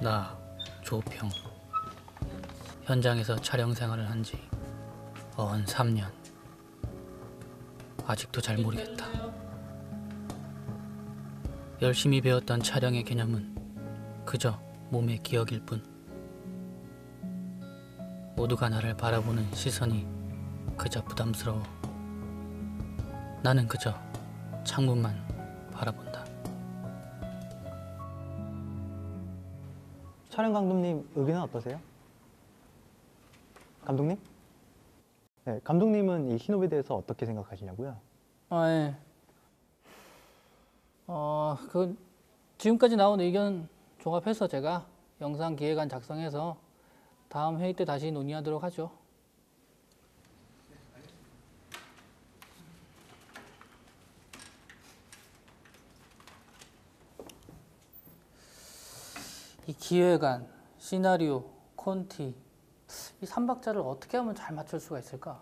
나 조평. 현장에서 촬영 생활을 한 지 어언 3년. 아직도 잘 모르겠다. 열심히 배웠던 촬영의 개념은 그저 몸의 기억일 뿐. 모두가 나를 바라보는 시선이 그저 부담스러워. 나는 그저 창문만 바라본다. 촬영 감독님 의견은 어떠세요? 감독님? 네, 감독님은 이 신업에 대해서 어떻게 생각하시냐고요? 예. 지금까지 나온 의견 종합해서 제가 영상 기획안 작성해서 다음 회의 때 다시 논의하도록 하죠. 이 기획안, 시나리오, 콘티, 이 3박자를 어떻게 하면 잘 맞출 수가 있을까?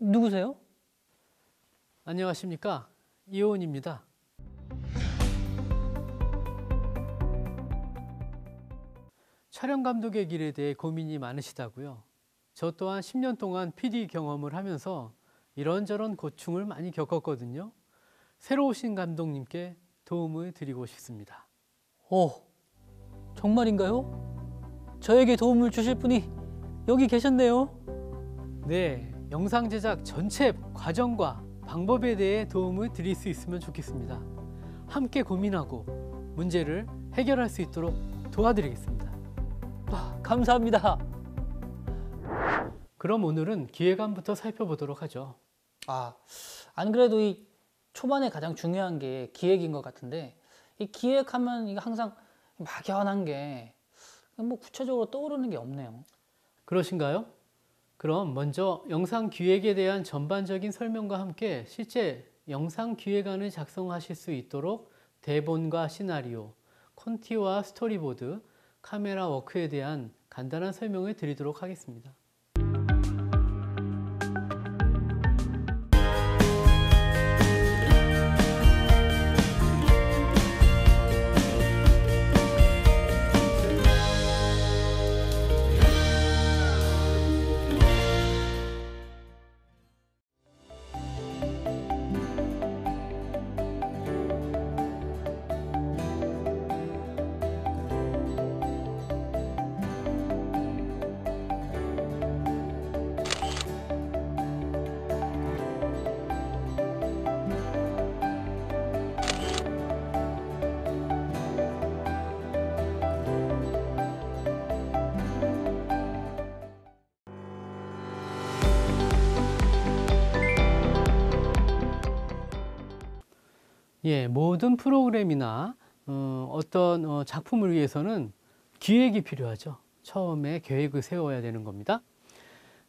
누구세요? 안녕하십니까, 이호은입니다. 촬영 감독의 길에 대해 고민이 많으시다고요? 저 또한 10년 동안 PD 경험을 하면서 이런저런 고충을 많이 겪었거든요. 새로 오신 감독님께 도움을 드리고 싶습니다. 정말인가요? 저에게 도움을 주실 분이 여기 계셨네요. 네, 영상 제작 전체 과정과 방법에 대해 도움을 드릴 수 있으면 좋겠습니다. 함께 고민하고 문제를 해결할 수 있도록 도와드리겠습니다. 감사합니다. 그럼 오늘은 기획안부터 살펴보도록 하죠. 안 그래도 이 초반에 가장 중요한 게 기획인 것 같은데, 이 기획하면 이거 항상 막연한 게 뭐 구체적으로 떠오르는 게 없네요. 그러신가요? 그럼 먼저 영상 기획에 대한 전반적인 설명과 함께 실제 영상 기획안을 작성하실 수 있도록 대본과 시나리오, 콘티와 스토리보드, 카메라 워크에 대한 간단한 설명을 드리도록 하겠습니다. 모든 프로그램이나 어떤 작품을 위해서는 기획이 필요하죠. 처음에 계획을 세워야 되는 겁니다.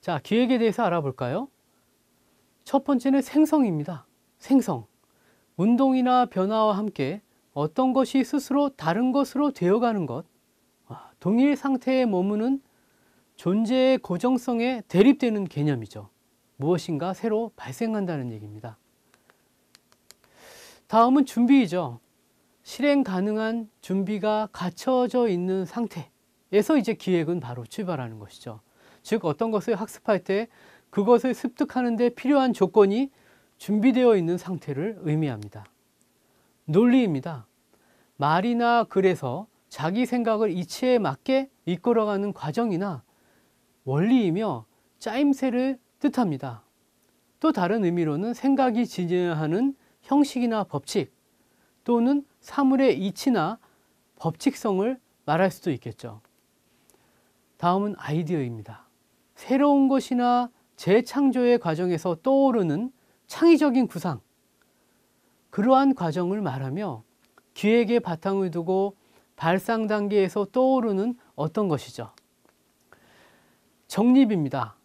자, 기획에 대해서 알아볼까요? 첫 번째는 생성입니다. 생성. 운동이나 변화와 함께 어떤 것이 스스로 다른 것으로 되어가는 것, 동일 상태에 머무는 존재의 고정성에 대립되는 개념이죠. 무엇인가 새로 발생한다는 얘기입니다. 다음은 준비이죠. 실행 가능한 준비가 갖춰져 있는 상태에서 이제 기획은 바로 출발하는 것이죠. 즉 어떤 것을 학습할 때 그것을 습득하는 데 필요한 조건이 준비되어 있는 상태를 의미합니다. 논리입니다. 말이나 글에서 자기 생각을 이치에 맞게 이끌어가는 과정이나 원리이며 짜임새를 뜻합니다. 또 다른 의미로는 생각이 진행하는 형식이나 법칙 또는 사물의 이치나 법칙성을 말할 수도 있겠죠. 다음은 아이디어입니다. 새로운 것이나 재창조의 과정에서 떠오르는 창의적인 구상, 그러한 과정을 말하며 기획의 바탕을 두고 발상 단계에서 떠오르는 어떤 것이죠. 정립입니다.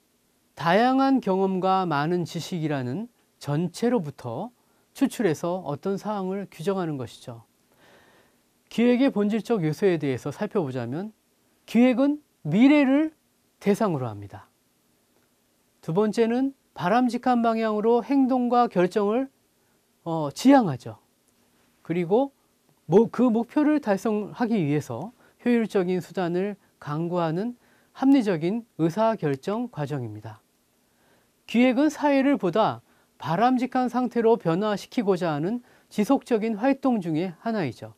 다양한 경험과 많은 지식이라는 전체로부터 추출해서 어떤 사항을 규정하는 것이죠. 기획의 본질적 요소에 대해서 살펴보자면 기획은 미래를 대상으로 합니다. 두 번째는 바람직한 방향으로 행동과 결정을 지향하죠. 그리고 그 목표를 달성하기 위해서 효율적인 수단을 강구하는 합리적인 의사결정 과정입니다. 기획은 사회를 보다 바람직한 상태로 변화시키고자 하는 지속적인 활동 중의 하나이죠.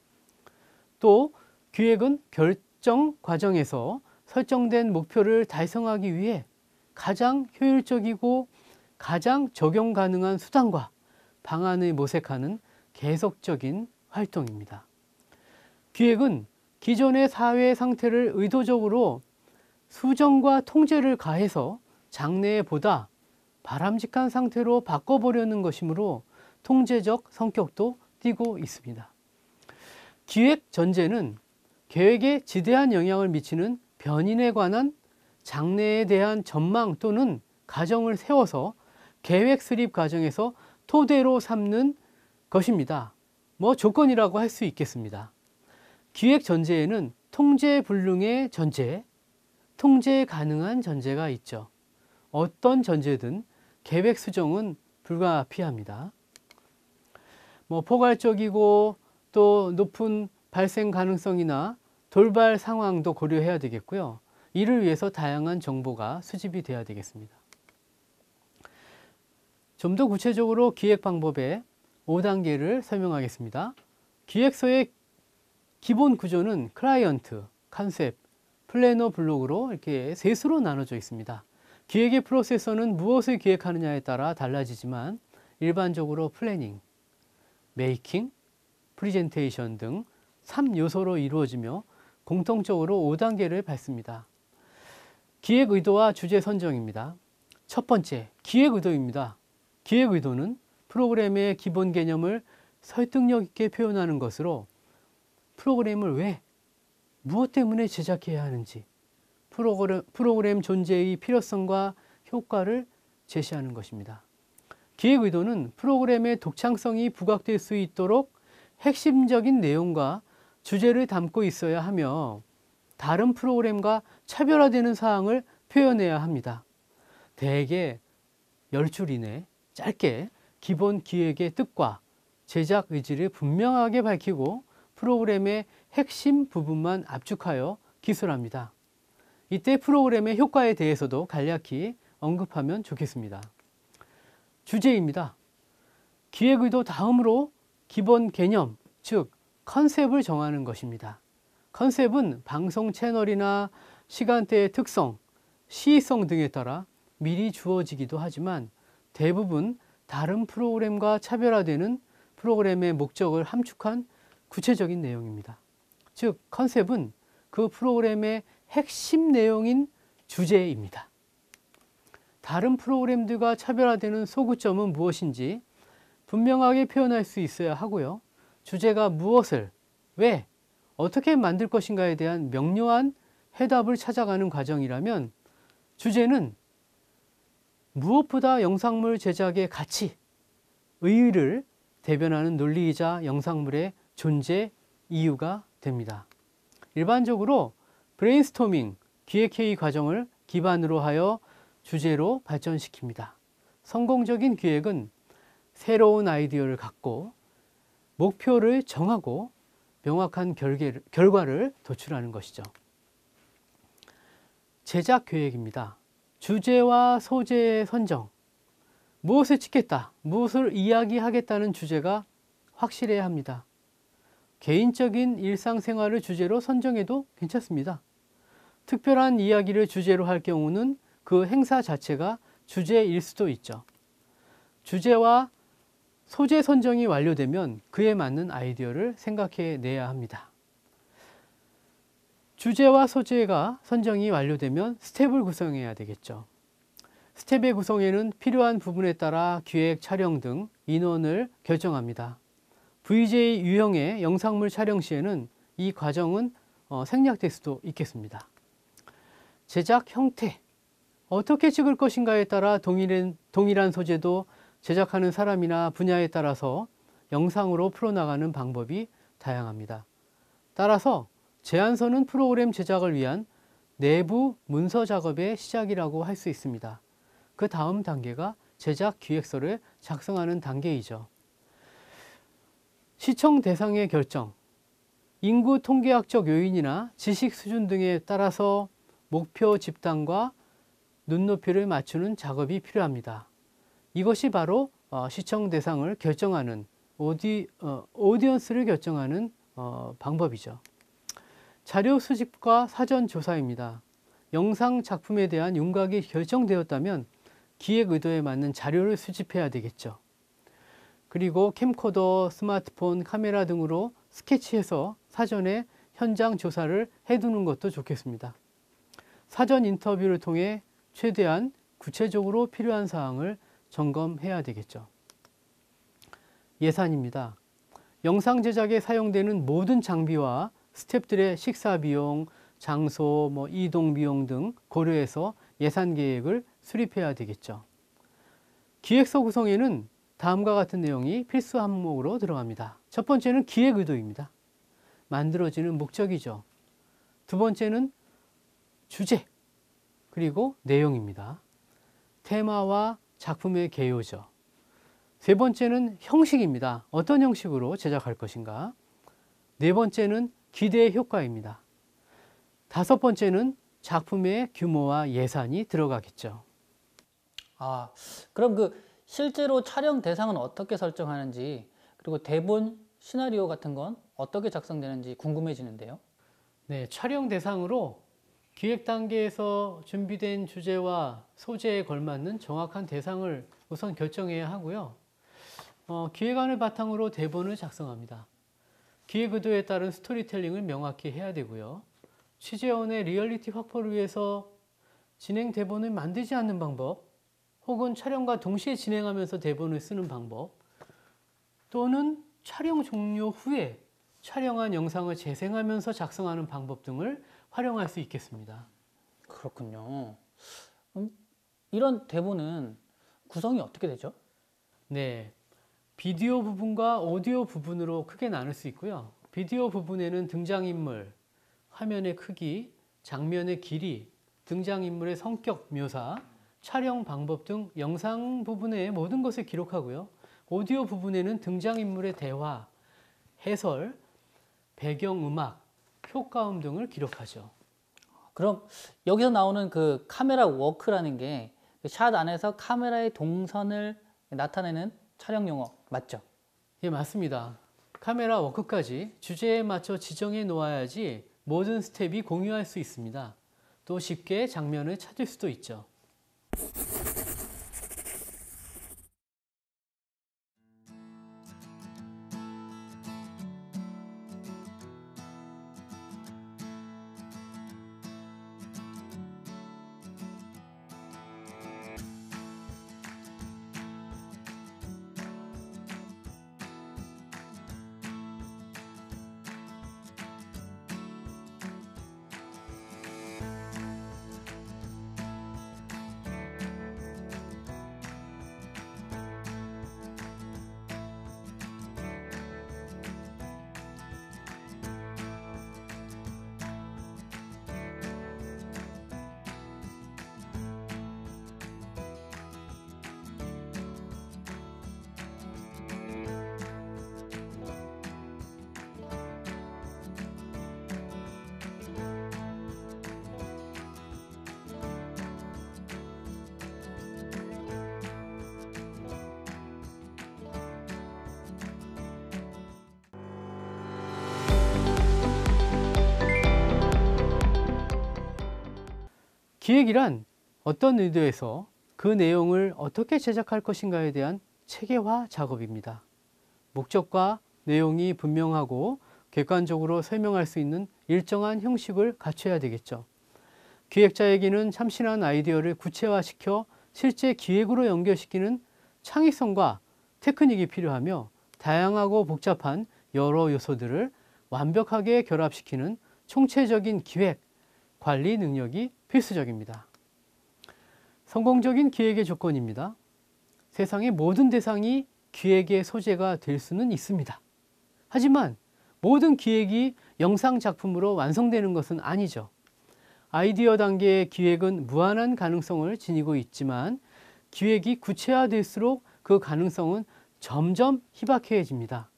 또 기획은 결정 과정에서 설정된 목표를 달성하기 위해 가장 효율적이고 가장 적용 가능한 수단과 방안을 모색하는 계속적인 활동입니다. 기획은 기존의 사회 상태를 의도적으로 수정과 통제를 가해서 장래에 보다 바람직한 상태로 바꿔보려는 것이므로 통제적 성격도 띠고 있습니다. 기획 전제는 계획에 지대한 영향을 미치는 변인에 관한 장래에 대한 전망 또는 가정을 세워서 계획 수립 과정에서 토대로 삼는 것입니다. 조건이라고 할 수 있겠습니다. 기획 전제에는 통제 불능의 전제, 통제 가능한 전제가 있죠. 어떤 전제든 계획 수정은 불가피합니다. 포괄적이고 또 높은 발생 가능성이나 돌발 상황도 고려해야 되겠고요. 이를 위해서 다양한 정보가 수집이 돼야 되겠습니다. 좀 더 구체적으로 기획 방법의 5단계를 설명하겠습니다. 기획서의 기본 구조는 클라이언트, 컨셉, 플래너 블록으로 이렇게 세 수로 나눠져 있습니다. 기획의 프로세서는 무엇을 기획하느냐에 따라 달라지지만 일반적으로 플래닝, 메이킹, 프리젠테이션 등 3요소로 이루어지며 공통적으로 5단계를 밟습니다. 기획 의도와 주제 선정입니다. 첫 번째, 기획 의도입니다. 기획 의도는 프로그램의 기본 개념을 설득력 있게 표현하는 것으로 프로그램을 왜, 무엇 때문에 제작해야 하는지, 프로그램 존재의 필요성과 효과를 제시하는 것입니다. 기획 의도는 프로그램의 독창성이 부각될 수 있도록 핵심적인 내용과 주제를 담고 있어야 하며 다른 프로그램과 차별화되는 사항을 표현해야 합니다. 대개 10줄 이내 짧게 기본 기획의 뜻과 제작 의지를 분명하게 밝히고 프로그램의 핵심 부분만 압축하여 기술합니다. 이때 프로그램의 효과에 대해서도 간략히 언급하면 좋겠습니다. 주제입니다. 기획 의도 다음으로 기본 개념, 즉 컨셉을 정하는 것입니다. 컨셉은 방송 채널이나 시간대의 특성, 시의성 등에 따라 미리 주어지기도 하지만 대부분 다른 프로그램과 차별화되는 프로그램의 목적을 함축한 구체적인 내용입니다. 즉 컨셉은 그 프로그램의 핵심 내용인 주제입니다. 다른 프로그램들과 차별화되는 소구점은 무엇인지 분명하게 표현할 수 있어야 하고요. 주제가 무엇을, 왜, 어떻게 만들 것인가에 대한 명료한 해답을 찾아가는 과정이라면 주제는 무엇보다 영상물 제작의 가치, 의의를 대변하는 논리이자 영상물의 존재 이유가 됩니다. 일반적으로 브레인스토밍, 기획회의 과정을 기반으로 하여 주제로 발전시킵니다. 성공적인 기획은 새로운 아이디어를 갖고 목표를 정하고 명확한 결과를 도출하는 것이죠. 제작 계획입니다. 주제와 소재의 선정, 무엇을 찍겠다, 무엇을 이야기하겠다는 주제가 확실해야 합니다. 개인적인 일상생활을 주제로 선정해도 괜찮습니다. 특별한 이야기를 주제로 할 경우는 그 행사 자체가 주제일 수도 있죠. 주제와 소재 선정이 완료되면 그에 맞는 아이디어를 생각해 내야 합니다. 주제와 소재가 선정이 완료되면 스텝을 구성해야 되겠죠. 스텝의 구성에는 필요한 부분에 따라 기획, 촬영 등 인원을 결정합니다. VJ 유형의 영상물 촬영 시에는 이 과정은 생략될 수도 있겠습니다. 제작 형태, 어떻게 찍을 것인가에 따라 동일한 소재도 제작하는 사람이나 분야에 따라서 영상으로 풀어나가는 방법이 다양합니다. 따라서 제안서는 프로그램 제작을 위한 내부 문서 작업의 시작이라고 할 수 있습니다. 그 다음 단계가 제작 기획서를 작성하는 단계이죠. 시청 대상의 결정, 인구 통계학적 요인이나 지식 수준 등에 따라서 목표 집단과 눈높이를 맞추는 작업이 필요합니다. 이것이 바로 시청 대상을 결정하는 오디언스를 결정하는 방법이죠. 자료 수집과 사전 조사입니다. 영상 작품에 대한 윤곽이 결정되었다면 기획 의도에 맞는 자료를 수집해야 되겠죠. 그리고 캠코더, 스마트폰, 카메라 등으로 스케치해서 사전에 현장 조사를 해두는 것도 좋겠습니다. 사전 인터뷰를 통해 최대한 구체적으로 필요한 사항을 점검해야 되겠죠. 예산입니다. 영상 제작에 사용되는 모든 장비와 스태프들의 식사 비용, 장소, 이동 비용 등 고려해서 예산 계획을 수립해야 되겠죠. 기획서 구성에는 다음과 같은 내용이 필수 항목으로 들어갑니다. 첫 번째는 기획 의도입니다. 만들어지는 목적이죠. 두 번째는 주제, 그리고 내용입니다. 테마와 작품의 개요죠. 세 번째는 형식입니다. 어떤 형식으로 제작할 것인가. 네 번째는 기대의 효과입니다. 다섯 번째는 작품의 규모와 예산이 들어가겠죠. 그럼 실제로 촬영 대상은 어떻게 설정하는지, 그리고 대본, 시나리오 같은 건 어떻게 작성되는지 궁금해지는데요. 네, 촬영 대상으로 기획 단계에서 준비된 주제와 소재에 걸맞는 정확한 대상을 우선 결정해야 하고요. 기획안을 바탕으로 대본을 작성합니다. 기획 의도에 따른 스토리텔링을 명확히 해야 되고요. 취재원의 리얼리티 확보를 위해서 진행 대본을 만들지 않는 방법, 혹은 촬영과 동시에 진행하면서 대본을 쓰는 방법, 또는 촬영 종료 후에 촬영한 영상을 재생하면서 작성하는 방법 등을 활용할 수 있겠습니다. 그렇군요. 이런 대본은 구성이 어떻게 되죠? 네, 비디오 부분과 오디오 부분으로 크게 나눌 수 있고요. 비디오 부분에는 등장인물, 화면의 크기, 장면의 길이, 등장인물의 성격 묘사, 촬영 방법 등 영상 부분의 모든 것을 기록하고요. 오디오 부분에는 등장인물의 대화, 해설, 배경음악, 효과음 등을 기록하죠. 그럼 여기서 나오는 그 카메라 워크라는 게 샷 안에서 카메라의 동선을 나타내는 촬영 용어 맞죠? 예, 맞습니다. 카메라 워크까지 주제에 맞춰 지정해 놓아야지 모든 스텝이 공유할 수 있습니다. 또 쉽게 장면을 찾을 수도 있죠. 기획이란 어떤 의도에서 그 내용을 어떻게 제작할 것인가에 대한 체계화 작업입니다. 목적과 내용이 분명하고 객관적으로 설명할 수 있는 일정한 형식을 갖춰야 되겠죠. 기획자에게는 참신한 아이디어를 구체화시켜 실제 기획으로 연결시키는 창의성과 테크닉이 필요하며 다양하고 복잡한 여러 요소들을 완벽하게 결합시키는 총체적인 기획, 관리 능력이 필수적입니다. 성공적인 기획의 조건입니다. 세상의 모든 대상이 기획의 소재가 될 수는 있습니다. 하지만 모든 기획이 영상 작품으로 완성되는 것은 아니죠. 아이디어 단계의 기획은 무한한 가능성을 지니고 있지만 기획이 구체화될수록 그 가능성은 점점 희박해집니다.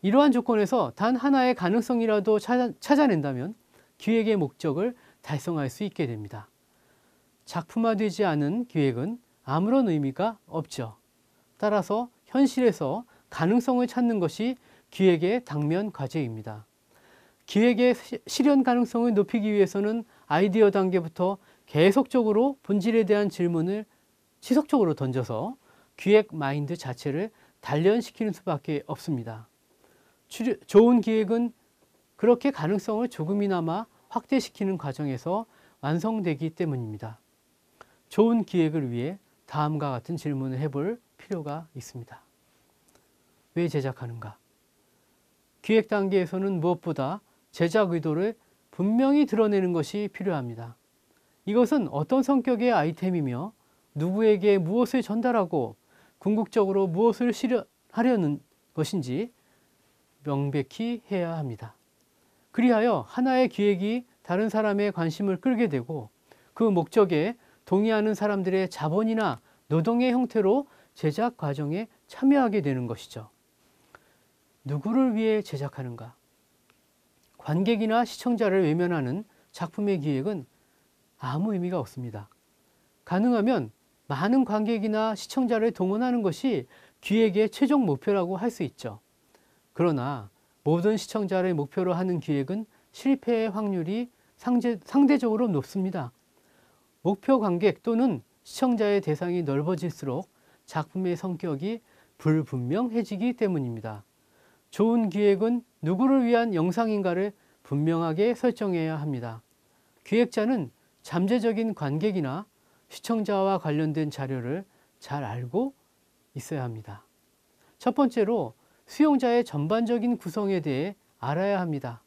이러한 조건에서 단 하나의 가능성이라도 찾아낸다면 기획의 목적을 달성할 수 있게 됩니다. 작품화되지 않은 기획은 아무런 의미가 없죠. 따라서 현실에서 가능성을 찾는 것이 기획의 당면 과제입니다. 기획의 실현 가능성을 높이기 위해서는 아이디어 단계부터 계속적으로 본질에 대한 질문을 지속적으로 던져서 기획 마인드 자체를 단련시키는 수밖에 없습니다. 좋은 기획은 그렇게 가능성을 조금이나마 확대시키는 과정에서 완성되기 때문입니다. 좋은 기획을 위해 다음과 같은 질문을 해볼 필요가 있습니다. 왜 제작하는가? 기획 단계에서는 무엇보다 제작 의도를 분명히 드러내는 것이 필요합니다. 이것은 어떤 성격의 아이템이며 누구에게 무엇을 전달하고 궁극적으로 무엇을 실현하려는 것인지 명백히 해야 합니다. 그리하여 하나의 기획이 다른 사람의 관심을 끌게 되고 그 목적에 동의하는 사람들의 자본이나 노동의 형태로 제작 과정에 참여하게 되는 것이죠. 누구를 위해 제작하는가? 관객이나 시청자를 외면하는 작품의 기획은 아무 의미가 없습니다. 가능하면 많은 관객이나 시청자를 동원하는 것이 기획의 최종 목표라고 할 수 있죠. 그러나 모든 시청자를 목표로 하는 기획은 실패의 확률이 상대적으로 높습니다. 목표 관객 또는 시청자의 대상이 넓어질수록 작품의 성격이 불분명해지기 때문입니다. 좋은 기획은 누구를 위한 영상인가를 분명하게 설정해야 합니다. 기획자는 잠재적인 관객이나 시청자와 관련된 자료를 잘 알고 있어야 합니다. 첫 번째로 수용자의 전반적인 구성에 대해 알아야 합니다.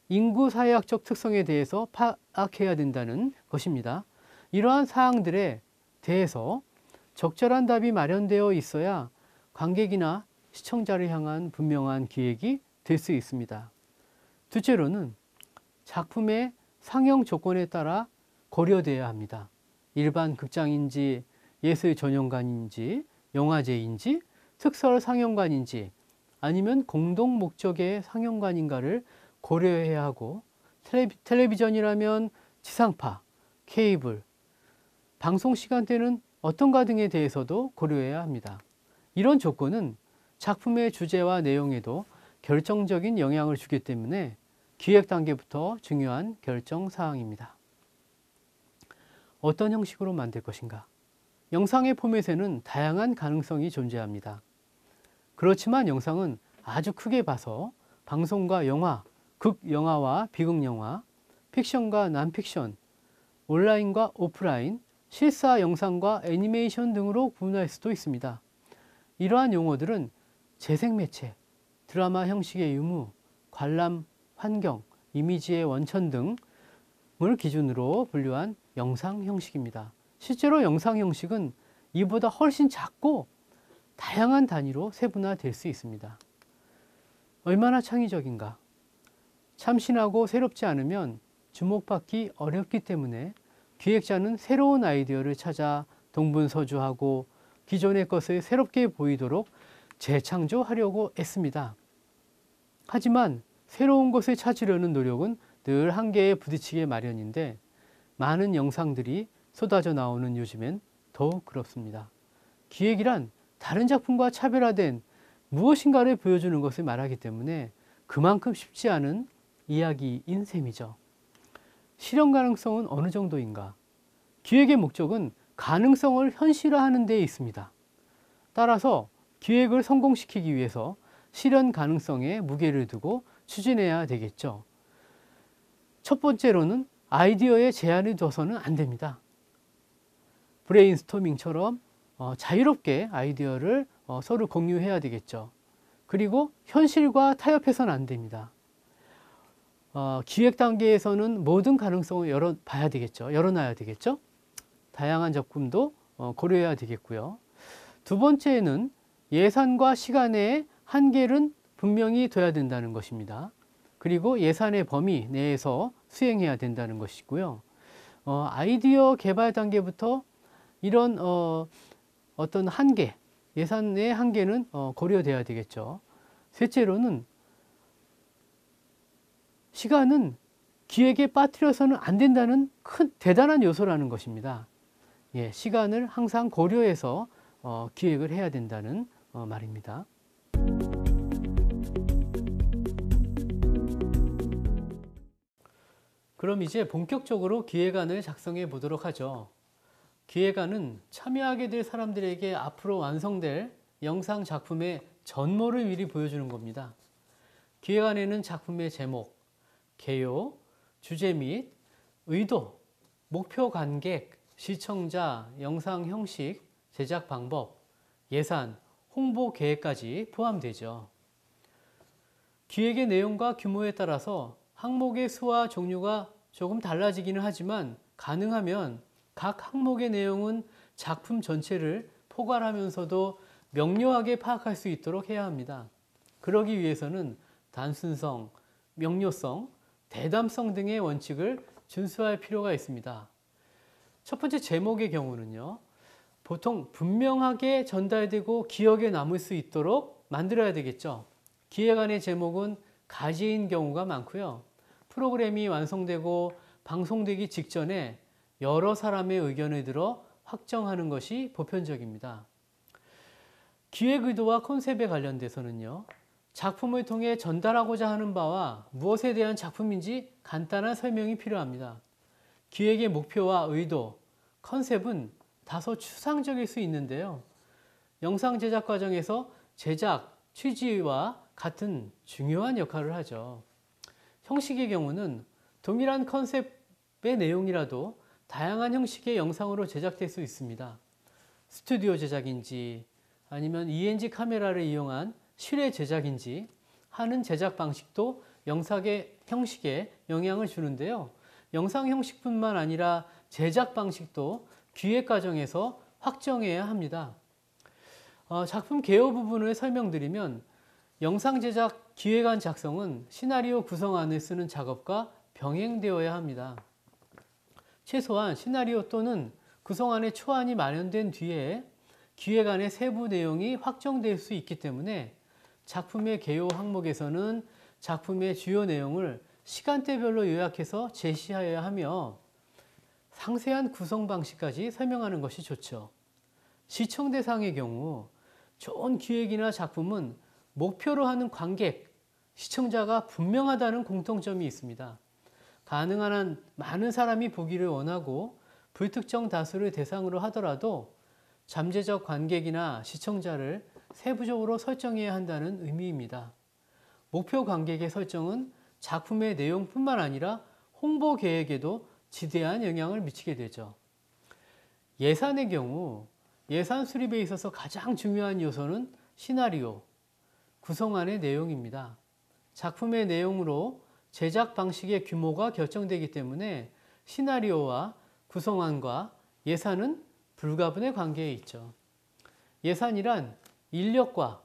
인구 사회학적 특성에 대해서 파악해야 된다는 것입니다. 이러한 사항들에 대해서 적절한 답이 마련되어 있어야 관객이나 시청자를 향한 분명한 기획이 될 수 있습니다. 둘째로는 작품의 상영 조건에 따라 고려되어야 합니다. 일반 극장인지 예술 전용관인지 영화제인지 특설 상영관인지 아니면 공동 목적의 상영관인가를 고려해야 하고 텔레비전이라면 지상파, 케이블, 방송 시간대는 어떤가 등에 대해서도 고려해야 합니다. 이런 조건은 작품의 주제와 내용에도 결정적인 영향을 주기 때문에 기획 단계부터 중요한 결정 사항입니다. 어떤 형식으로 만들 것인가? 영상의 포맷에는 다양한 가능성이 존재합니다. 그렇지만 영상은 아주 크게 봐서 방송과 영화, 극영화와 비극영화, 픽션과 난픽션, 온라인과 오프라인, 실사 영상과 애니메이션 등으로 구분할 수도 있습니다. 이러한 용어들은 재생매체, 드라마 형식의 유무, 관람, 환경, 이미지의 원천 등을 기준으로 분류한 영상 형식입니다. 실제로 영상 형식은 이보다 훨씬 작고 다양한 단위로 세분화될 수 있습니다. 얼마나 창의적인가? 참신하고 새롭지 않으면 주목받기 어렵기 때문에 기획자는 새로운 아이디어를 찾아 동분서주하고 기존의 것을 새롭게 보이도록 재창조하려고 했습니다. 하지만 새로운 것을 찾으려는 노력은 늘 한계에 부딪히게 마련인데 많은 영상들이 쏟아져 나오는 요즘엔 더욱 그렇습니다. 기획이란 다른 작품과 차별화된 무엇인가를 보여주는 것을 말하기 때문에 그만큼 쉽지 않은 이야기인 셈이죠. 실현 가능성은 어느 정도인가? 기획의 목적은 가능성을 현실화하는 데 있습니다. 따라서 기획을 성공시키기 위해서 실현 가능성에 무게를 두고 추진해야 되겠죠. 첫 번째로는 아이디어에 제한을 둬서는 안 됩니다. 브레인스토밍처럼 자유롭게 아이디어를 서로 공유해야 되겠죠. 그리고 현실과 타협해서는 안 됩니다. 기획 단계에서는 모든 가능성을 열어봐야 되겠죠. 열어놔야 되겠죠. 다양한 작품도 고려해야 되겠고요. 두 번째는 예산과 시간의 한계는 분명히 둬야 된다는 것입니다. 그리고 예산의 범위 내에서 수행해야 된다는 것이고요. 아이디어 개발 단계부터 이런 어떤 한계, 예산의 한계는 고려돼야 되겠죠. 셋째로는 시간은 기획에 빠뜨려서는 안 된다는 대단한 요소라는 것입니다. 예, 시간을 항상 고려해서 기획을 해야 된다는 말입니다. 그럼 이제 본격적으로 기획안을 작성해 보도록 하죠. 기획안은 참여하게 될 사람들에게 앞으로 완성될 영상 작품의 전모를 미리 보여주는 겁니다. 기획안에는 작품의 제목, 개요, 주제 및 의도, 목표 관객, 시청자, 영상 형식, 제작 방법, 예산, 홍보 계획까지 포함되죠. 기획의 내용과 규모에 따라서 항목의 수와 종류가 조금 달라지기는 하지만 가능하면 각 항목의 내용은 작품 전체를 포괄하면서도 명료하게 파악할 수 있도록 해야 합니다. 그러기 위해서는 단순성, 명료성, 대담성 등의 원칙을 준수할 필요가 있습니다. 첫 번째 제목의 경우는요, 보통 분명하게 전달되고 기억에 남을 수 있도록 만들어야 되겠죠. 기획안의 제목은 가지인 경우가 많고요. 프로그램이 완성되고 방송되기 직전에 여러 사람의 의견을 들어 확정하는 것이 보편적입니다. 기획 의도와 컨셉에 관련돼서는요, 작품을 통해 전달하고자 하는 바와 무엇에 대한 작품인지 간단한 설명이 필요합니다. 기획의 목표와 의도, 컨셉은 다소 추상적일 수 있는데요. 영상 제작 과정에서 제작, 취지와 같은 중요한 역할을 하죠. 형식의 경우는 동일한 컨셉의 내용이라도 다양한 형식의 영상으로 제작될 수 있습니다. 스튜디오 제작인지 아니면 ENG 카메라를 이용한 실외 제작인지 하는 제작 방식도 영상의 형식에 영향을 주는데요. 영상 형식뿐만 아니라 제작 방식도 기획 과정에서 확정해야 합니다. 작품 개요 부분을 설명드리면 영상 제작 기획안 작성은 시나리오 구성안을 쓰는 작업과 병행되어야 합니다. 최소한 시나리오 또는 구성안의 초안이 마련된 뒤에 기획안의 세부 내용이 확정될 수 있기 때문에 작품의 개요 항목에서는 작품의 주요 내용을 시간대별로 요약해서 제시하여야 하며 상세한 구성 방식까지 설명하는 것이 좋죠. 시청 대상의 경우 좋은 기획이나 작품은 목표로 하는 관객, 시청자가 분명하다는 공통점이 있습니다. 가능한 한 많은 사람이 보기를 원하고 불특정 다수를 대상으로 하더라도 잠재적 관객이나 시청자를 세부적으로 설정해야 한다는 의미입니다. 목표 관객의 설정은 작품의 내용뿐만 아니라 홍보 계획에도 지대한 영향을 미치게 되죠. 예산의 경우 예산 수립에 있어서 가장 중요한 요소는 시나리오, 구성안의 내용입니다. 작품의 내용으로 제작 방식의 규모가 결정되기 때문에 시나리오와 구성안과 예산은 불가분의 관계에 있죠. 예산이란 인력과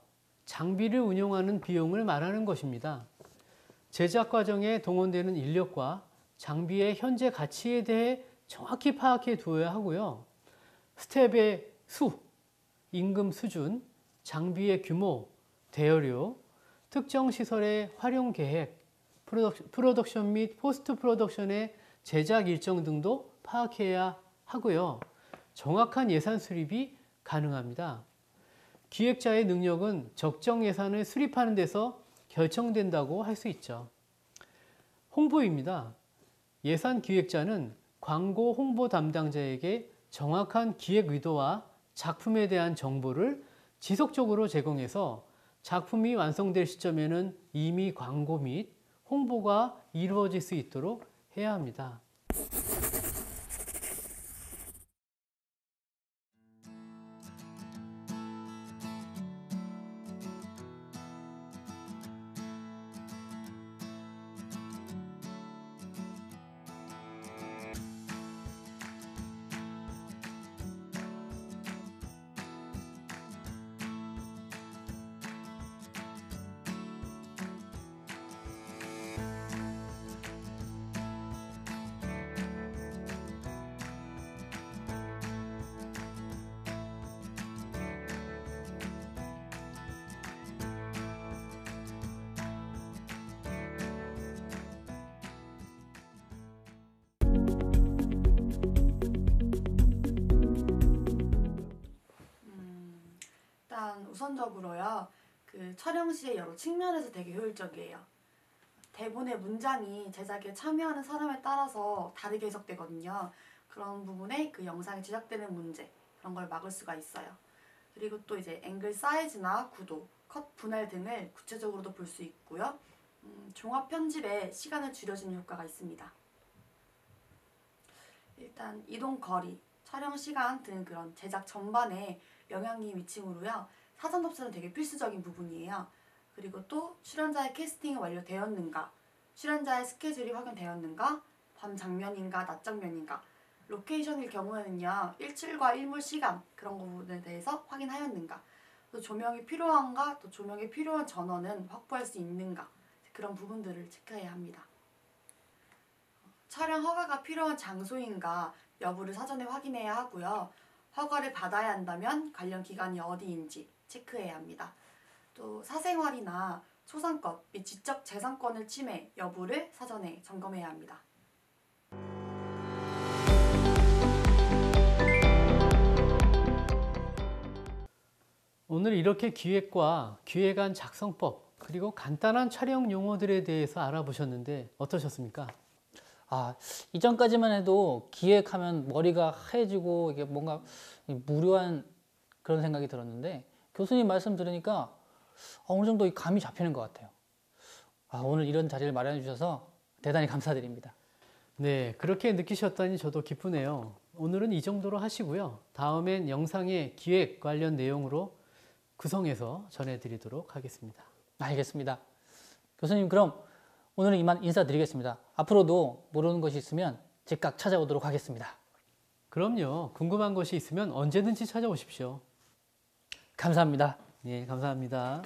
장비를 운용하는 비용을 말하는 것입니다. 제작 과정에 동원되는 인력과 장비의 현재 가치에 대해 정확히 파악해 두어야 하고요. 스텝의 수, 임금 수준, 장비의 규모, 대여료, 특정 시설의 활용 계획, 프로덕션 및 포스트 프로덕션의 제작 일정 등도 파악해야 하고요. 정확한 예산 수립이 가능합니다. 기획자의 능력은 적정 예산을 수립하는 데서 결정된다고 할 수 있죠. 홍보입니다. 예산 기획자는 광고 홍보 담당자에게 정확한 기획 의도와 작품에 대한 정보를 지속적으로 제공해서 작품이 완성될 시점에는 이미 광고 및 홍보가 이루어질 수 있도록 해야 합니다. 우선적으로요. 그 촬영 시의 여러 측면에서 되게 효율적이에요. 대본의 문장이 제작에 참여하는 사람에 따라서 다르게 해석되거든요. 그런 부분에 그 영상이 제작되는 문제, 그런 걸 막을 수가 있어요. 그리고 또 이제 앵글 사이즈나 구도, 컷 분할 등을 구체적으로도 볼 수 있고요. 종합 편집에 시간을 줄여주는 효과가 있습니다. 일단 이동 거리, 촬영 시간 등 그런 제작 전반에 영향이 미치므로요. 사전 접수는 되게 필수적인 부분이에요. 그리고 또 출연자의 캐스팅이 완료되었는가, 출연자의 스케줄이 확인되었는가, 밤 장면인가 낮 장면인가, 로케이션일 경우에는요. 일출과 일몰 시간 그런 부분에 대해서 확인하였는가, 또 조명이 필요한가, 또 조명이 필요한 전원은 확보할 수 있는가, 그런 부분들을 체크해야 합니다. 촬영 허가가 필요한 장소인가 여부를 사전에 확인해야 하고요. 허가를 받아야 한다면 관련 기관이 어디인지 체크해야 합니다. 또 사생활이나 초상권 및 지적 재산권을 침해 여부를 사전에 점검해야 합니다. 오늘 이렇게 기획과 기획안 작성법 그리고 간단한 촬영 용어들에 대해서 알아보셨는데 어떠셨습니까? 이전까지만 해도 기획하면 머리가 하얘지고 이게 뭔가 무료한 그런 생각이 들었는데 교수님 말씀 들으니까 어느 정도 이 감이 잡히는 것 같아요. 오늘 이런 자리를 마련해 주셔서 대단히 감사드립니다. 네, 그렇게 느끼셨다니 저도 기쁘네요. 오늘은 이 정도로 하시고요. 다음엔 영상의 기획 관련 내용으로 구성해서 전해드리도록 하겠습니다. 알겠습니다. 교수님, 그럼 오늘은 이만 인사드리겠습니다. 앞으로도 모르는 것이 있으면 즉각 찾아오도록 하겠습니다. 그럼요. 궁금한 것이 있으면 언제든지 찾아오십시오. 감사합니다. 네, 감사합니다.